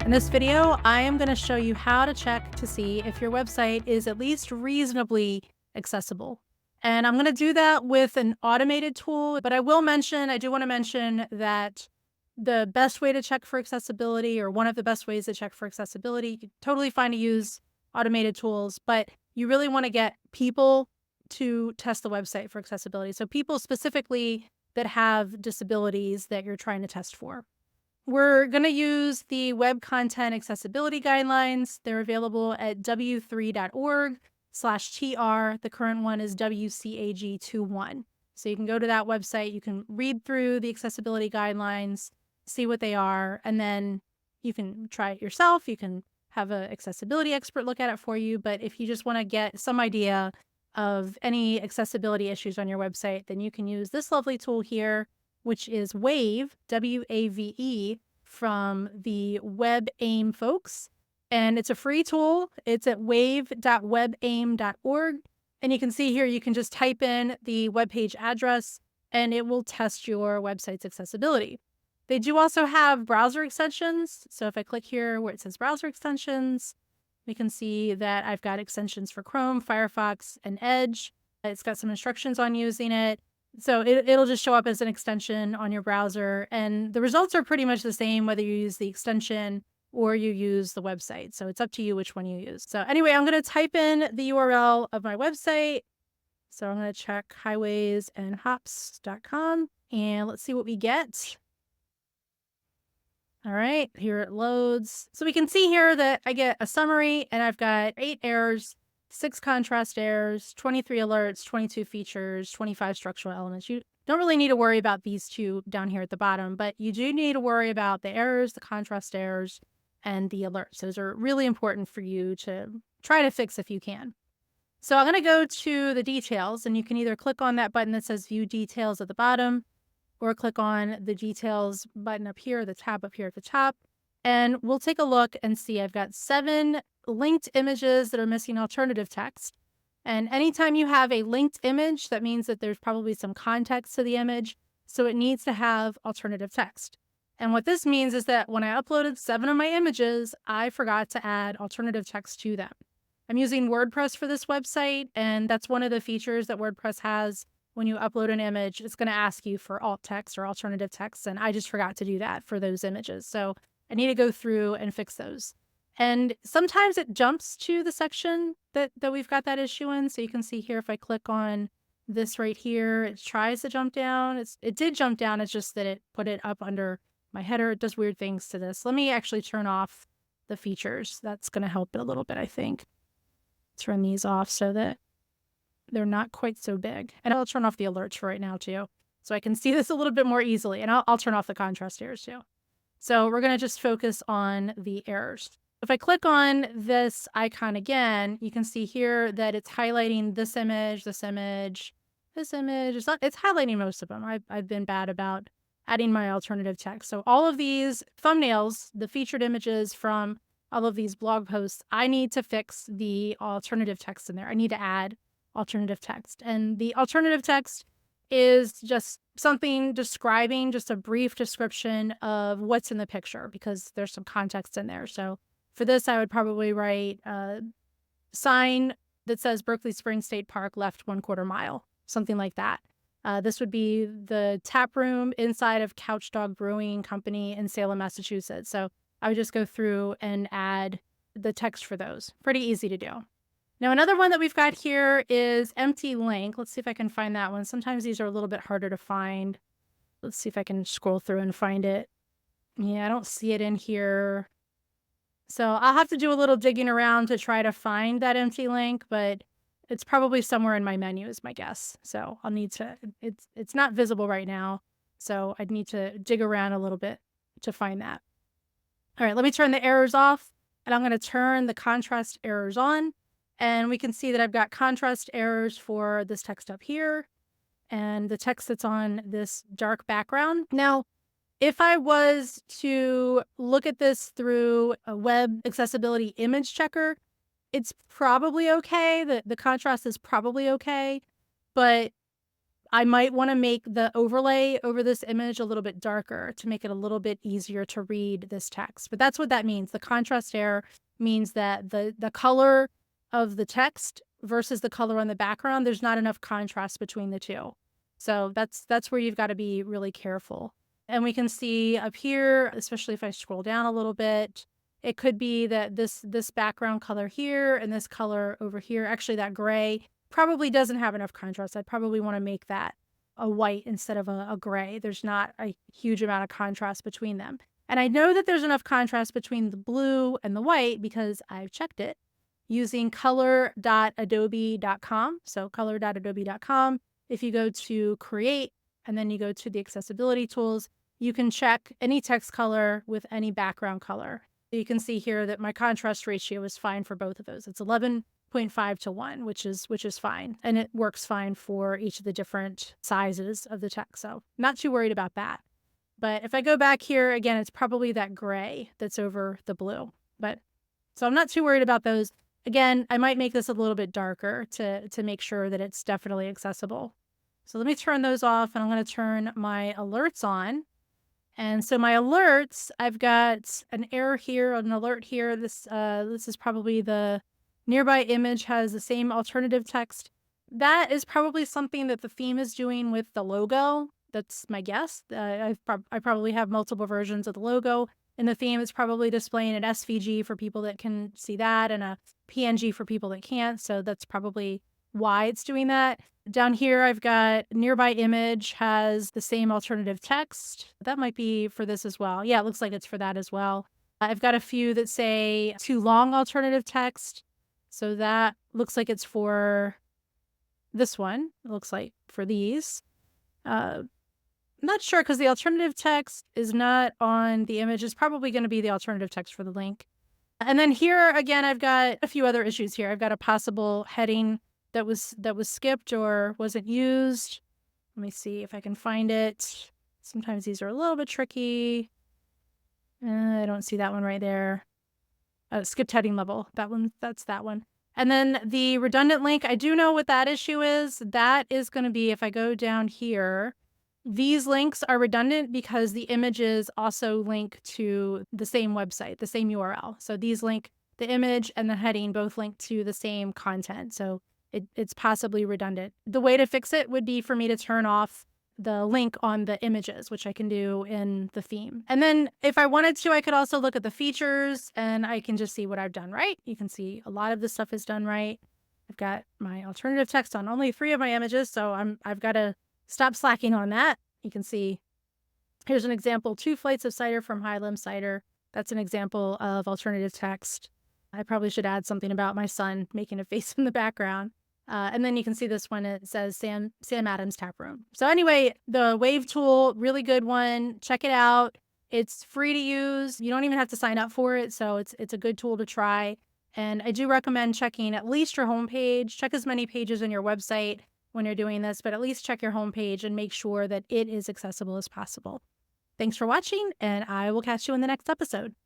In this video, I am going to show you how to check to see if your website is at least reasonably accessible. And I'm going to do that with an automated tool, but I do want to mention that the best way to check for accessibility, or one of the best ways to check for accessibility, you can totally fine to use automated tools, but you really want to get people to test the website for accessibility. So people specifically that have disabilities that you're trying to test for. We're going to use the Web Content Accessibility Guidelines. They're available at w3.org/TR. The current one is WCAG21. So you can go to that website, you can read through the accessibility guidelines, see what they are, and then you can try it yourself. You can have an accessibility expert look at it for you. But if you just want to get some idea of any accessibility issues on your website, then you can use this lovely tool here, which is WAVE, W-A-V-E, from the WebAIM folks. And it's a free tool. It's at wave.webaim.org. And you can see here, you can just type in the webpage address and it will test your website's accessibility. They do also have browser extensions. So if I click here where it says browser extensions, we can see that I've got extensions for Chrome, Firefox, and Edge. It's got some instructions on using it. So it'll just show up as an extension on your browser, and the results are pretty much the same whether you use the extension or you use the website. So it's up to you which one you use. So anyway, I'm going to type in the URL of my website. So I'm going to check highwaysandhops.com, and let's see what we get. All right, here it loads. So we can see here that I get a summary, and I've got 8 errors, 6 contrast errors, 23 alerts, 22 features, 25 structural elements. You don't really need to worry about these two down here at the bottom, but you do need to worry about the errors, the contrast errors, and the alerts. Those are really important for you to try to fix if you can. So I'm going to go to the details, and you can either click on that button that says View Details at the bottom, or click on the Details button up here, the tab up here at the top, and we'll take a look and see I've got 7 linked images that are missing alternative text. And anytime you have a linked image, that means that there's probably some context to the image, so it needs to have alternative text. And what this means is that when I uploaded 7 of my images, I forgot to add alternative text to them. I'm using WordPress for this website, and that's one of the features that WordPress has. When you upload an image, it's going to ask you for alt text or alternative text, and I just forgot to do that for those images. So I need to go through and fix those. And sometimes it jumps to the section that we've got that issue in. So you can see here, if I click on this right here, it tries to jump down. It did jump down. It's just that it put it up under my header. It does weird things to this. Let me actually turn off the features. That's going to help it a little bit, I think. Turn these off so that they're not quite so big. And I'll turn off the alerts for right now too, so I can see this a little bit more easily. And I'll turn off the contrast errors too. So we're going to just focus on the errors. If I click on this icon again, you can see here that it's highlighting this image, this image, this image. It's highlighting most of them. I've been bad about adding my alternative text. So all of these thumbnails, the featured images from all of these blog posts, I need to fix the alternative text in there. I need to add alternative text. And the alternative text is just something describing, just a brief description of what's in the picture, because there's some context in there. So for this, I would probably write a sign that says Berkeley Springs State Park left 1/4 mile, something like that. This would be the tap room inside of Couch Dog Brewing Company in Salem, Massachusetts. So I would just go through and add the text for those. Pretty easy to do. Now, another one that we've got here is empty link. Let's see if I can find that one. Sometimes these are a little bit harder to find. Let's see if I can scroll through and find it. Yeah, I don't see it in here. So I'll have to do a little digging around to try to find that empty link, but it's probably somewhere in my menu is my guess. So I'll need to, it's not visible right now. So I'd need to dig around a little bit to find that. All right, let me turn the errors off, and I'm going to turn the contrast errors on. And we can see that I've got contrast errors for this text up here and the text that's on this dark background. Now, if I was to look at this through a web accessibility image checker, it's probably okay. The contrast is probably okay, but I might want to make the overlay over this image a little bit darker to make it a little bit easier to read this text. But that's what that means. The contrast error means that the color of the text versus the color on the background, there's not enough contrast between the two. So that's where you've got to be really careful. And we can see up here, especially if I scroll down a little bit, it could be that this background color here and this color over here, actually that gray, probably doesn't have enough contrast. I'd probably want to make that a white instead of a gray. There's not a huge amount of contrast between them. And I know that there's enough contrast between the blue and the white because I've checked it using color.adobe.com. So color.adobe.com. If you go to create and then you go to the accessibility tools, you can check any text color with any background color. You can see here that my contrast ratio is fine for both of those. It's 11.5 to 1, which is fine. And it works fine for each of the different sizes of the text. So not too worried about that. But if I go back here, again, it's probably that gray that's over the blue. So I'm not too worried about those. Again, I might make this a little bit darker to make sure that it's definitely accessible. So let me turn those off, and I'm going to turn my alerts on. And so my alerts, I've got an error here, an alert here. This is probably the nearby image has the same alternative text. That is probably something that the theme is doing with the logo. That's my guess. I probably have multiple versions of the logo. In the theme, it's probably displaying an SVG for people that can see that and a PNG for people that can't. So that's probably why it's doing that. Down here, I've got nearby image has the same alternative text. That might be for this as well. Yeah, it looks like it's for that as well. I've got a few that say too long alternative text. So that looks like it's for this one. It looks like for these. I'm not sure because the alternative text is not on the image. It's probably going to be the alternative text for the link. And then here, again, I've got a few other issues here. I've got a possible heading that was skipped or wasn't used. Let me see if I can find it. Sometimes these are a little bit tricky. I don't see that one right there. Skipped heading level. That's that one. And then the redundant link, I do know what that issue is. That is going to be, if I go down here, these links are redundant because the images also link to the same website, the same URL. So these link, the image and the heading both link to the same content. So it's possibly redundant. The way to fix it would be for me to turn off the link on the images, which I can do in the theme. And then if I wanted to, I could also look at the features and I can just see what I've done right. You can see a lot of the stuff is done right. I've got my alternative text on only 3 of my images, so I've got to stop slacking on that. You can see here's an example, 2 flights of cider from High Limb Cider. That's an example of alternative text. I probably should add something about my son making a face in the background. And then you can see this one, it says Sam Adams Tap Room. So anyway, the Wave tool, really good one. Check it out. It's free to use. You don't even have to sign up for it. So it's a good tool to try. And I do recommend checking at least your homepage. Check as many pages on your website when you're doing this, but at least check your homepage and make sure that it is accessible as possible. Thanks for watching, and I will catch you in the next episode.